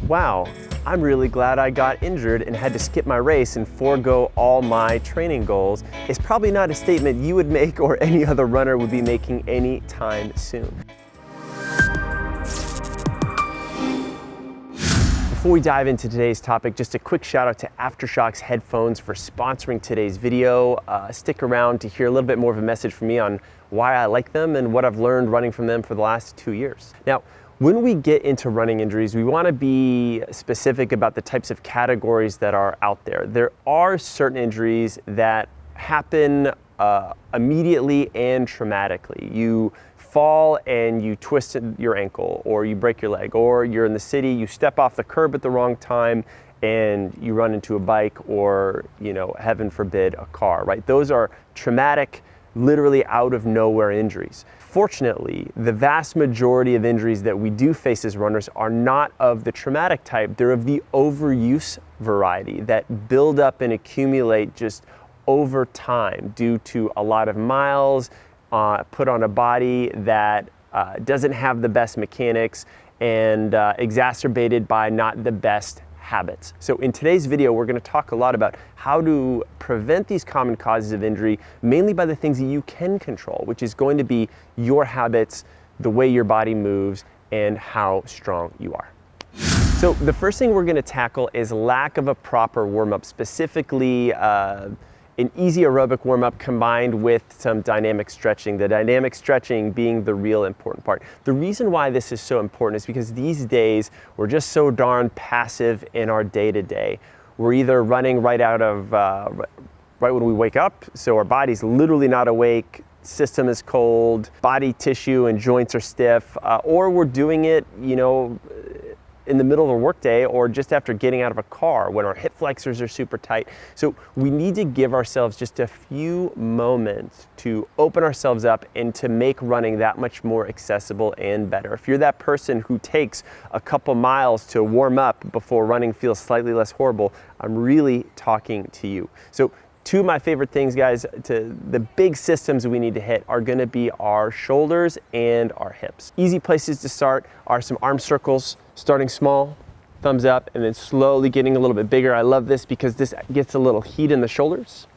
wow, I'm really glad I got injured and had to skip my race and forego all my training goals, is probably not a statement you would make or any other runner would be making any time soon. Before we dive into today's topic, just a quick shout out to Aftershokz Headphones for sponsoring today's video. Stick around to hear a little bit more of a message from me on why I like them and what I've learned running from them for the last 2 years. Now, when we get into running injuries, we want to be specific about the types of categories that are out there. There are certain injuries that happen immediately and traumatically. You fall and you twist your ankle, or you break your leg, or you're in the city, you step off the curb at the wrong time and you run into a bike, or, you know, heaven forbid, a car, right? Those are traumatic, literally out of nowhere injuries. Fortunately, the vast majority of injuries that we do face as runners are not of the traumatic type. They're of the overuse variety that build up and accumulate just over time due to a lot of miles put on a body that doesn't have the best mechanics and exacerbated by not the best habits. So in today's video, we're going to talk a lot about how to prevent these common causes of injury, mainly by the things that you can control, which is going to be your habits, the way your body moves, and how strong you are. So the first thing we're going to tackle is lack of a proper warm-up, specifically an easy aerobic warm-up combined with some dynamic stretching, the dynamic stretching being the real important part. The reason why this is so important is because these days we're just so darn passive in our day-to-day. We're either running right out of, right when we wake up, so our body's literally not awake, system is cold, body tissue and joints are stiff, or we're doing it, you know, in the middle of a workday or just after getting out of a car when our hip flexors are super tight. So we need to give ourselves just a few moments to open ourselves up and to make running that much more accessible and better. If you're that person who takes a couple miles to warm up before running feels slightly less horrible, I'm really talking to you. So two of my favorite things, guys, to the big systems we need to hit are gonna be our shoulders and our hips. Easy places to start are some arm circles, starting small, thumbs up, and then slowly getting a little bit bigger. I love this because this gets a little heat in the shoulders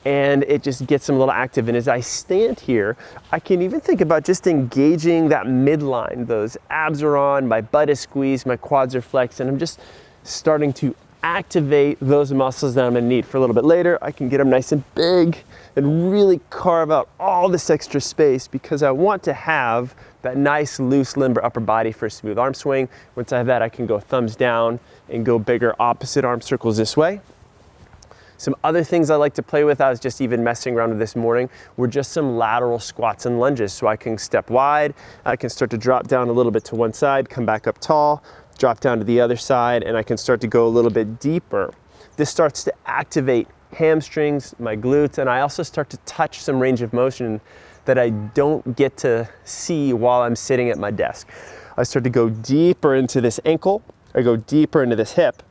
and it just gets them a little active. And as I stand here, I can even think about just engaging that midline. Those abs are on, my butt is squeezed, my quads are flexed, and I'm just starting to activate those muscles that I'm gonna need for a little bit later. I can get them nice and big and really carve out all this extra space because I want to have that nice, loose, limber upper body for a smooth arm swing. Once I have that, I can go thumbs down and go bigger opposite arm circles this way. Some other things I like to play with, I was just even messing around with this morning, were just some lateral squats and lunges. So I can step wide, I can start to drop down a little bit to one side, come back up tall, drop down to the other side, and I can start to go a little bit deeper. This starts to activate hamstrings, my glutes, and I also start to touch some range of motion that I don't get to see while I'm sitting at my desk. I start to go deeper into this ankle, I go deeper into this hip,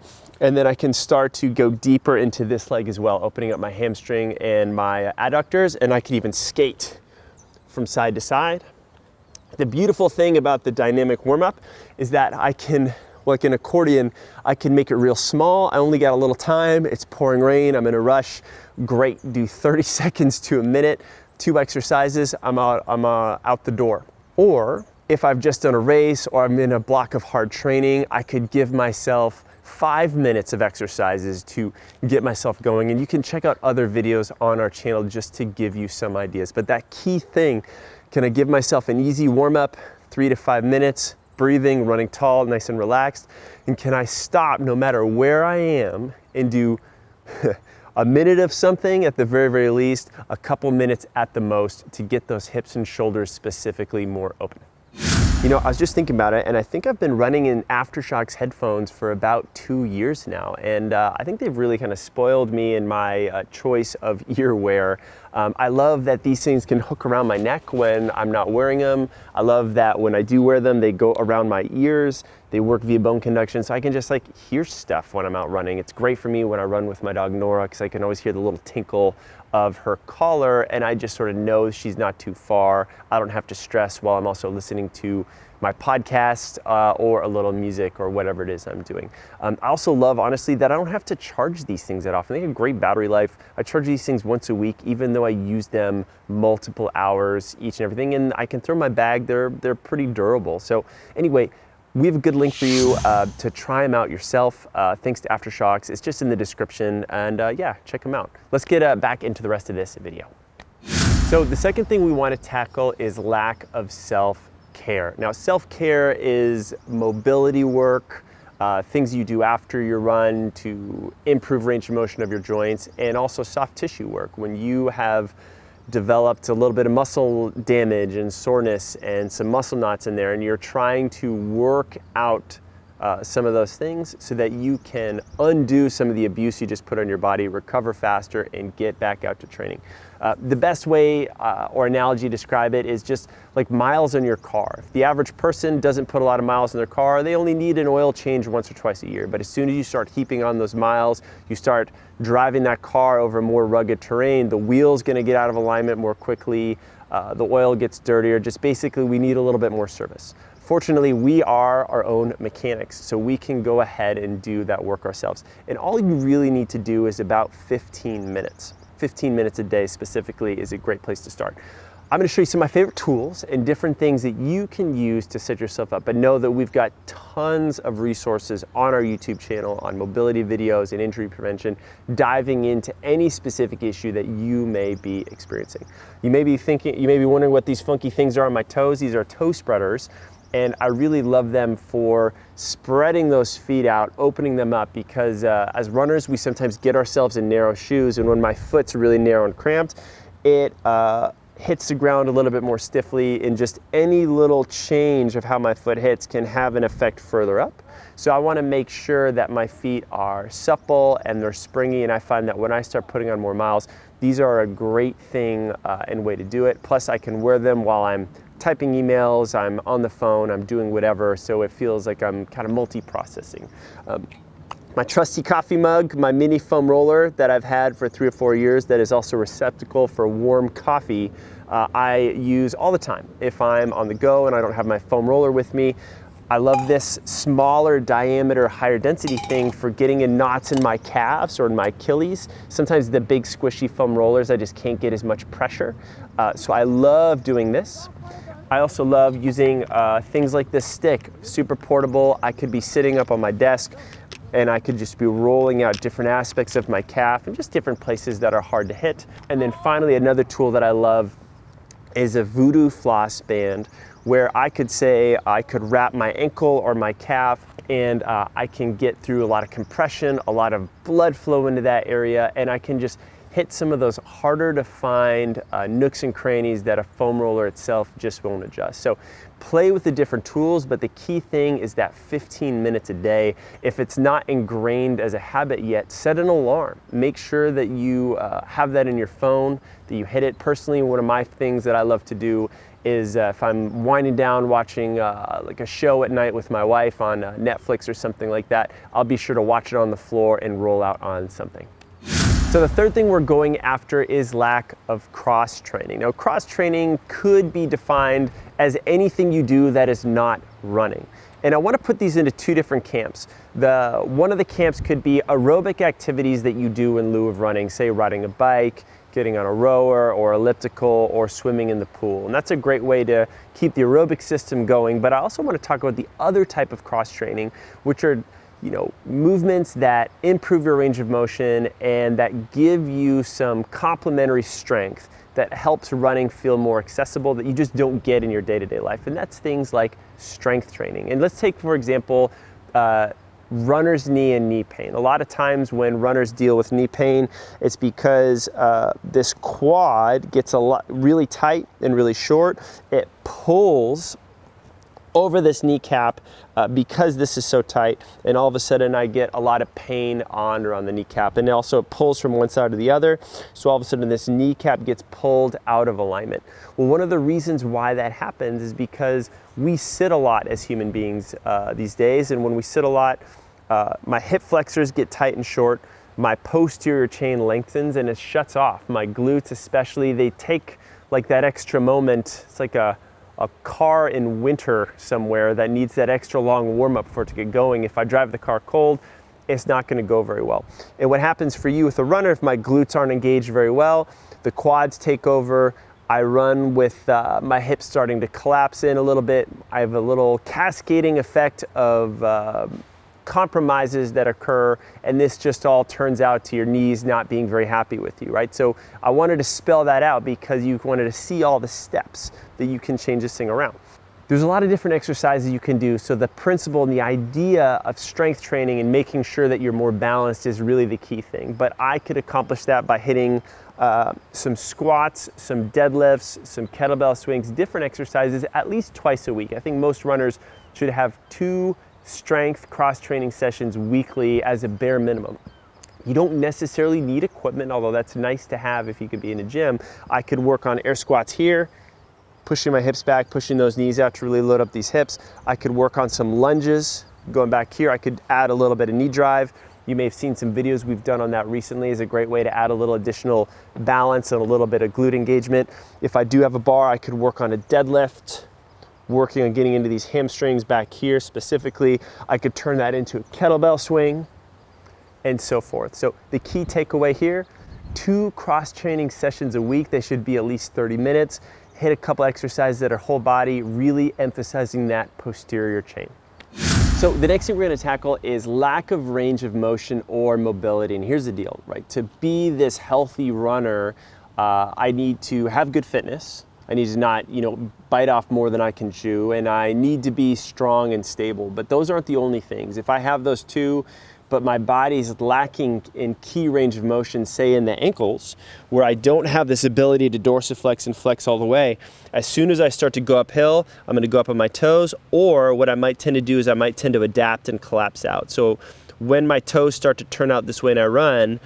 and then I can start to go deeper into this leg as well, opening up my hamstring and my adductors, and I can even skate from side to side. The beautiful thing about the dynamic warm-up is that I can, like an accordion, I can make it real small. I only got a little time, it's pouring rain, I'm in a rush. Great, do 30 seconds to a minute, 2 exercises, I'm out the door. Or if I've just done a race or I'm in a block of hard training, I could give myself 5 minutes of exercises to get myself going. And you can check out other videos on our channel just to give you some ideas. But that key thing, can I give myself an easy warm up, 3 to 5 minutes, breathing, running tall, nice and relaxed? And can I stop no matter where I am and do a minute of something at the very, very least, a couple minutes at the most to get those hips and shoulders specifically more open? You know, I was just thinking about it, and I think I've been running in Aftershokz headphones for about 2 years now, and I think they've really kind of spoiled me in my choice of earwear. I love that these things can hook around my neck when I'm not wearing them. I love that when I do wear them, they go around my ears. They work via bone conduction, so I can just like hear stuff when I'm out running. It's great for me when I run with my dog Nora, because I can always hear the little tinkle of her collar, and I just sort of know she's not too far. I don't have to stress while I'm also listening to my podcast or a little music or whatever it is I'm doing. I also love, honestly, that I don't have to charge these things that often. They have a great battery life. I charge these things once a week, even though I use them multiple hours each and everything. And I can throw my bag. They're pretty durable. So anyway, we have a good link for you to try them out yourself. Thanks to Aftershokz. It's just in the description. And yeah, check them out. Let's get back into the rest of this video. So the second thing we want to tackle is lack of self-care. Now, self-care is mobility work, things you do after your run to improve range of motion of your joints, and also soft tissue work. When you have developed a little bit of muscle damage and soreness and some muscle knots in there, and you're trying to work out some of those things so that you can undo some of the abuse you just put on your body, recover faster, and get back out to training. The best way or analogy to describe it is just like miles on your car. If the average person doesn't put a lot of miles in their car, they only need an oil change once or twice a year. But as soon as you start heaping on those miles, you start driving that car over more rugged terrain, the wheel's gonna get out of alignment more quickly, the oil gets dirtier. Just basically, we need a little bit more service. Fortunately, we are our own mechanics, so we can go ahead and do that work ourselves. And all you really need to do is about 15 minutes. 15 minutes a day specifically is a great place to start. I'm gonna show you some of my favorite tools and different things that you can use to set yourself up. But know that we've got tons of resources on our YouTube channel on mobility videos and injury prevention, diving into any specific issue that you may be experiencing. You may be wondering what these funky things are on my toes. These are toe spreaders. And I really love them for spreading those feet out, opening them up, because as runners, we sometimes get ourselves in narrow shoes. And when my foot's really narrow and cramped, it hits the ground a little bit more stiffly, and just any little change of how my foot hits can have an effect further up. So I want to make sure that my feet are supple and they're springy. And I find that when I start putting on more miles, these are a great thing and way to do it. Plus, I can wear them while I'm typing emails, I'm on the phone, I'm doing whatever, so it feels like I'm kind of multi-processing. My trusty coffee mug, my mini foam roller that I've had for 3 or 4 years that is also a receptacle for warm coffee, I use all the time if I'm on the go and I don't have my foam roller with me. I love this smaller diameter, higher density thing for getting in knots in my calves or in my Achilles. Sometimes the big squishy foam rollers, I just can't get as much pressure. So I love doing this. I also love using things like this stick, super portable. I could be sitting up on my desk and I could just be rolling out different aspects of my calf and just different places that are hard to hit. And then finally, another tool that I love is a voodoo floss band, where I could say I could wrap my ankle or my calf, and I can get through a lot of compression, a lot of blood flow into that area, and I can just hit some of those harder to find nooks and crannies that a foam roller itself just won't adjust. So play with the different tools, but the key thing is that 15 minutes a day. If it's not ingrained as a habit yet, set an alarm. Make sure that you have that in your phone, that you hit it. Personally, one of my things that I love to do is if I'm winding down watching like a show at night with my wife on Netflix or something like that, I'll be sure to watch it on the floor and roll out on something. So the third thing we're going after is lack of cross training. Now, cross training could be defined as anything you do that is not running. And I want to put these into 2 different camps. One of the camps could be aerobic activities that you do in lieu of running, say riding a bike, getting on a rower or elliptical, or swimming in the pool. And that's a great way to keep the aerobic system going. But I also want to talk about the other type of cross training, which are movements that improve your range of motion and that give you some complementary strength that helps running feel more accessible that you just don't get in your day-to-day life. And that's things like strength training. And let's take, for example, runner's knee and knee pain. A lot of times when runners deal with knee pain, it's because this quad gets really tight and really short. It pulls over this kneecap because this is so tight, and all of a sudden I get a lot of pain on or on the kneecap, and also it pulls from one side to the other, so all of a sudden this kneecap gets pulled out of alignment. Well, one of the reasons why that happens is because we sit a lot as human beings these days, and when we sit a lot, my hip flexors get tight and short, my posterior chain lengthens and it shuts off. My glutes especially, they take like that extra moment. It's like a a car in winter somewhere that needs that extra long warm up for it to get going. If I drive the car cold, it's not going to go very well. And what happens for you with a runner, if my glutes aren't engaged very well, the quads take over, I run with my hips starting to collapse in a little bit. I have a little cascading effect of compromises that occur, and this just all turns out to your knees not being very happy with you, right? So I wanted to spell that out because you wanted to see all the steps that you can change this thing around. There's a lot of different exercises you can do, so the principle and the idea of strength training and making sure that you're more balanced is really the key thing. But I could accomplish that by hitting some squats, some deadlifts, some kettlebell swings, different exercises at least twice a week. I think most runners should have 2 strength cross-training sessions weekly as a bare minimum. You don't necessarily need equipment, although that's nice to have if you could be in a gym. I could work on air squats here, pushing my hips back, pushing those knees out to really load up these hips. I could work on some lunges, going back here. I could add a little bit of knee drive. You may have seen some videos we've done on that recently. It's a great way to add a little additional balance and a little bit of glute engagement. If I do have a bar, I could work on a deadlift, working on getting into these hamstrings back here specifically. I could turn that into a kettlebell swing and so forth. So the key takeaway here, 2 cross-training sessions a week. They should be at least 30 minutes. Hit a couple exercises that are whole body, really emphasizing that posterior chain. So the next thing we're going to tackle is lack of range of motion or mobility. And here's the deal, right? To be this healthy runner, I need to have good fitness. I need to not, bite off more than I can chew, and I need to be strong and stable. But those aren't the only things. If I have those 2, but my body's lacking in key range of motion, say in the ankles, where I don't have this ability to dorsiflex and flex all the way, as soon as I start to go uphill, I'm going to go up on my toes, or what I might tend to do is I might tend to adapt and collapse out. So when my toes start to turn out this way and I run,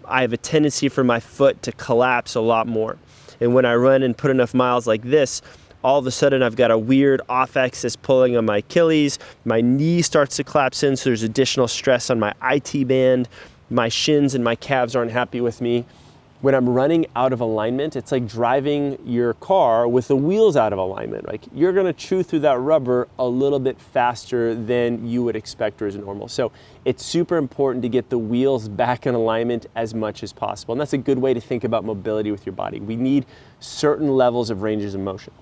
I have a tendency for my foot to collapse a lot more. And when I run and put enough miles like this, all of a sudden I've got a weird off-axis pulling on my Achilles, my knee starts to collapse in, so there's additional stress on my IT band, my shins and my calves aren't happy with me. When I'm running out of alignment, it's like driving your car with the wheels out of alignment. Like, you're gonna chew through that rubber a little bit faster than you would expect or is normal. So it's super important to get the wheels back in alignment as much as possible. And that's a good way to think about mobility with your body. We need certain levels of ranges of motion.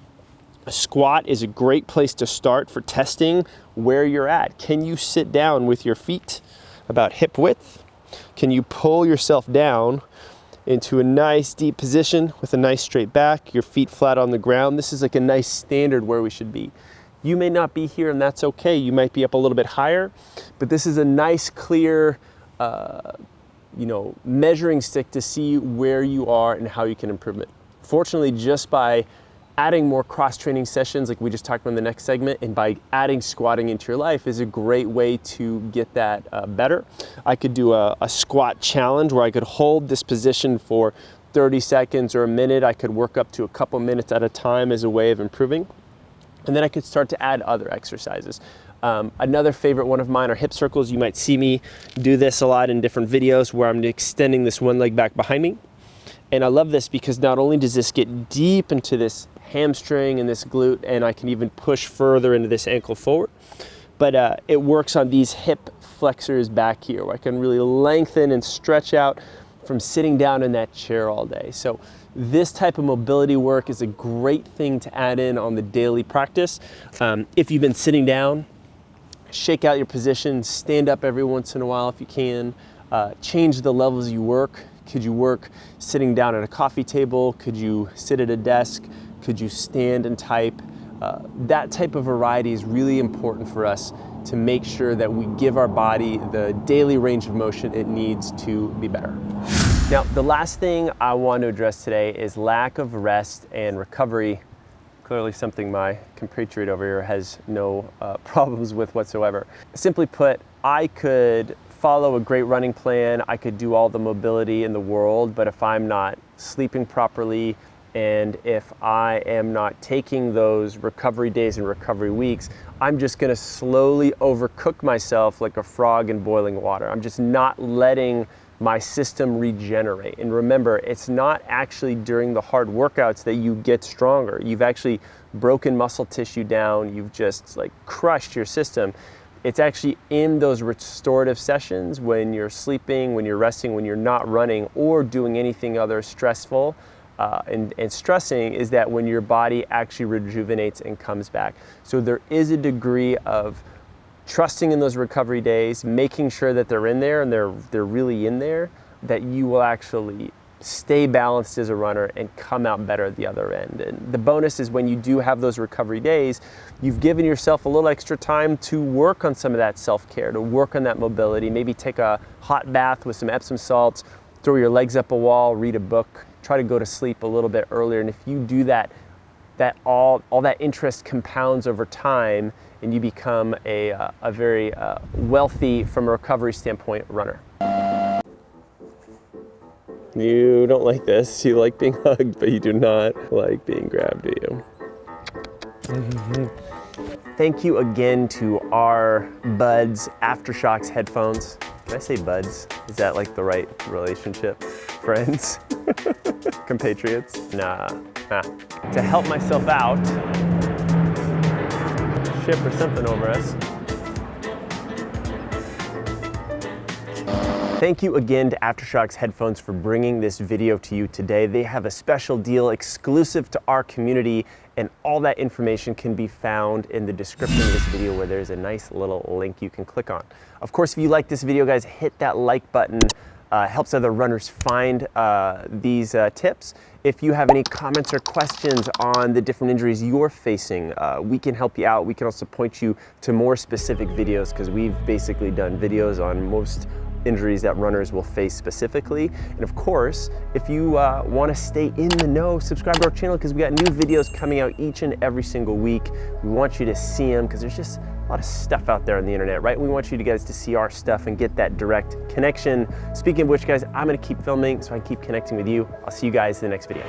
A squat is a great place to start for testing where you're at. Can you sit down with your feet about hip width? Can you pull yourself down into a nice deep position with a nice straight back, your feet flat on the ground? This is like a nice standard where we should be. You may not be here, and that's okay. You might be up a little bit higher, but this is a nice clear measuring stick to see where you are and how you can improve it. Fortunately, just by adding more cross-training sessions like we just talked about in the next segment, and by adding squatting into your life is a great way to get that better. I could do a squat challenge where I could hold this position for 30 seconds or a minute. I could work up to a couple minutes at a time as a way of improving. And then I could start to add other exercises. Another favorite one of mine are hip circles. You might see me do this a lot in different videos where I'm extending this one leg back behind me. And I love this because not only does this get deep into this hamstring and this glute, and I can even push further into this ankle forward, but it works on these hip flexors back here where I can really lengthen and stretch out from sitting down in that chair all day. So this type of mobility work is a great thing to add in on the daily practice. If you've been sitting down, shake out your position, stand up every once in a while if you can, change the levels you work. Could you work sitting down at a coffee table? Could you sit at a desk? Could you stand and type? That type of variety is really important for us to make sure that we give our body the daily range of motion it needs to be better. Now, the last thing I want to address today is lack of rest and recovery. Clearly something my compatriot over here has no problems with whatsoever. Simply put, I could follow a great running plan, I could do all the mobility in the world, but if I'm not sleeping properly, and if I am not taking those recovery days and recovery weeks, I'm just gonna slowly overcook myself like a frog in boiling water. I'm just not letting my system regenerate. And remember, it's not actually during the hard workouts that you get stronger. You've actually broken muscle tissue down, you've just like crushed your system. It's actually in those restorative sessions when you're sleeping, when you're resting, when you're not running or doing anything other stressful and stressing, is that when your body actually rejuvenates and comes back. So there is a degree of trusting in those recovery days, making sure that they're in there and they're really in there, that you will actually stay balanced as a runner and come out better at the other end. And the bonus is when you do have those recovery days, you've given yourself a little extra time to work on some of that self-care, to work on that mobility, maybe take a hot bath with some Epsom salts, throw your legs up a wall, read a book, try to go to sleep a little bit earlier. And if you do that, all that interest compounds over time and you become a very wealthy, from a recovery standpoint, runner. You don't like this. You like being hugged, but you do not like being grabbed, do you? Thank you again to our buds, Aftershokz Headphones. Can I say buds? Is that like the right relationship? Friends? Compatriots? Nah. To help myself out, ship or something over us. Thank you again to Aftershokz Headphones for bringing this video to you today. They have a special deal exclusive to our community, and all that information can be found in the description of this video, where there's a nice little link you can click on. Of course, if you like this video, guys, hit that like button. Helps other runners find these tips. If you have any comments or questions on the different injuries you're facing, we can help you out. We can also point you to more specific videos, because we've basically done videos on most injuries that runners will face specifically. And of course, if you want to stay in the know, subscribe to our channel, because we got new videos coming out each and every single week. We want you to see them, because there's just a lot of stuff out there on the internet, right? We want you guys to see our stuff and get that direct connection. Speaking of which, guys, I'm going to keep filming so I can keep connecting with you. I'll see you guys in the next video.